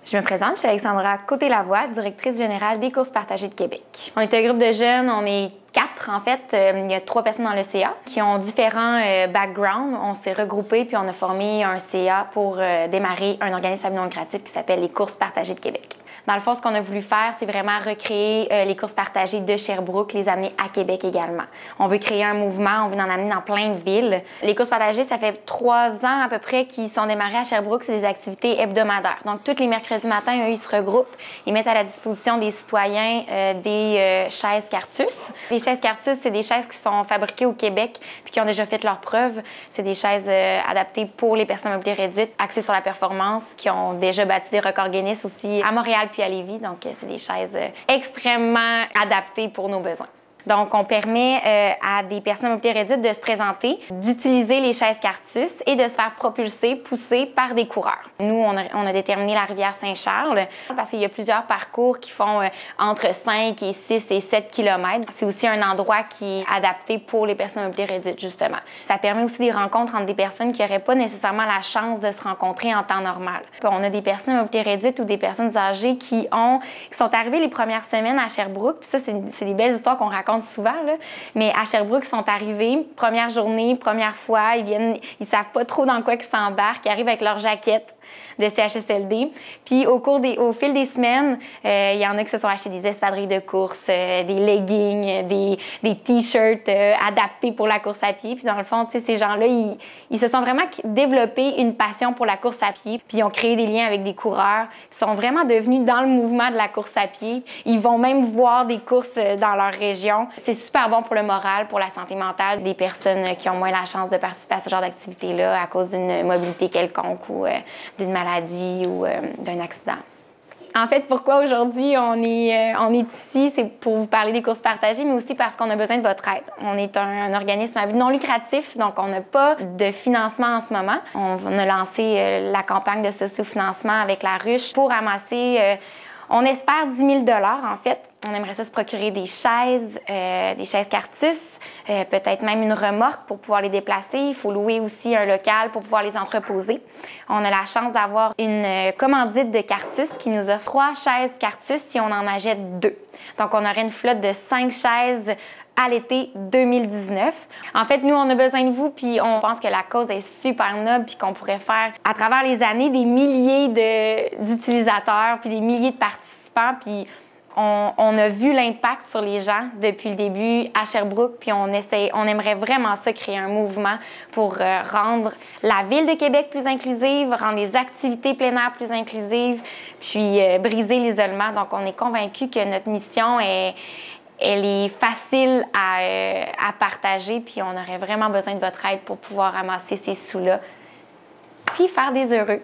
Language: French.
Je me présente, je suis Alexandra Côté-Lavoie, directrice générale des courses partagées de Québec. On est un groupe de jeunes, on est 4 en fait. Il y a 3 personnes dans le CA qui ont différents backgrounds. On s'est regroupés puis on a formé un CA pour démarrer un organisme à but non lucratif qui s'appelle les courses partagées de Québec. Dans le fond, ce qu'on a voulu faire, c'est vraiment recréer les courses partagées de Sherbrooke, les amener à Québec également. On veut créer un mouvement, on veut en amener dans plein de villes. Les courses partagées, ça fait 3 ans à peu près qu'ils sont démarrés à Sherbrooke. C'est des activités hebdomadaires. Donc, tous les mercredis matins, eux, ils se regroupent. Ils mettent à la disposition des citoyens des chaises Cartus. Les chaises Cartus, c'est des chaises qui sont fabriquées au Québec puis qui ont déjà fait leurs preuves. C'est des chaises adaptées pour les personnes à mobilité réduite, axées sur la performance, qui ont déjà battu des records Guinness aussi à Montréal puis à Lévis. Donc, c'est des chaises extrêmement adaptées pour nos besoins. Donc, on permet à des personnes à mobilité réduite de se présenter, d'utiliser les chaises Cartus et de se faire propulser, pousser par des coureurs. Nous, on a déterminé la rivière Saint-Charles parce qu'il y a plusieurs parcours qui font entre 5 et 6 et 7 km. C'est aussi un endroit qui est adapté pour les personnes à mobilité réduite, justement. Ça permet aussi des rencontres entre des personnes qui n'auraient pas nécessairement la chance de se rencontrer en temps normal. Puis on a des personnes à mobilité réduite ou des personnes âgées qui sont arrivées les premières semaines à Sherbrooke. Puis ça, c'est des belles histoires qu'on raconte souvent, là. Mais à Sherbrooke, ils sont arrivés, première journée, première fois, ils savent pas trop dans quoi ils s'embarquent, ils arrivent avec leur jaquette de CHSLD. Puis au fil des semaines, il y en a qui se sont achetés des espadrilles de course, des leggings, des t-shirts adaptés pour la course à pied. Puis dans le fond, tu sais, ces gens-là, ils se sont vraiment développés une passion pour la course à pied. Puis ils ont créé des liens avec des coureurs. Ils sont vraiment devenus dans le mouvement de la course à pied. Ils vont même voir des courses dans leur région. C'est super bon pour le moral, pour la santé mentale des personnes qui ont moins la chance de participer à ce genre d'activité-là à cause d'une mobilité quelconque ou d'une maladie ou d'un accident. En fait, pourquoi aujourd'hui on est ici, c'est pour vous parler des courses partagées, mais aussi parce qu'on a besoin de votre aide. On est un organisme à but non lucratif, donc on n'a pas de financement en ce moment. On a lancé la campagne de socio-financement avec la ruche pour amasser, on espère 10 000 en fait. On aimerait ça se procurer des chaises Cartus, peut-être même une remorque pour pouvoir les déplacer. Il faut louer aussi un local pour pouvoir les entreposer. On a la chance d'avoir une commandite de Cartus qui nous offre 3 chaises Cartus si on en achète 2. Donc, on aurait une flotte de 5 chaises à l'été 2019. En fait, nous, on a besoin de vous, puis on pense que la cause est super noble, puis qu'on pourrait faire, à travers les années, des milliers d'utilisateurs, puis des milliers de participants, puis on a vu l'impact sur les gens depuis le début à Sherbrooke, puis on aimerait vraiment ça, créer un mouvement pour rendre la Ville de Québec plus inclusive, rendre les activités plein air plus inclusives, puis briser l'isolement. Donc, on est convaincus que notre mission elle est facile à partager, puis on aurait vraiment besoin de votre aide pour pouvoir ramasser ces sous-là, puis faire des heureux.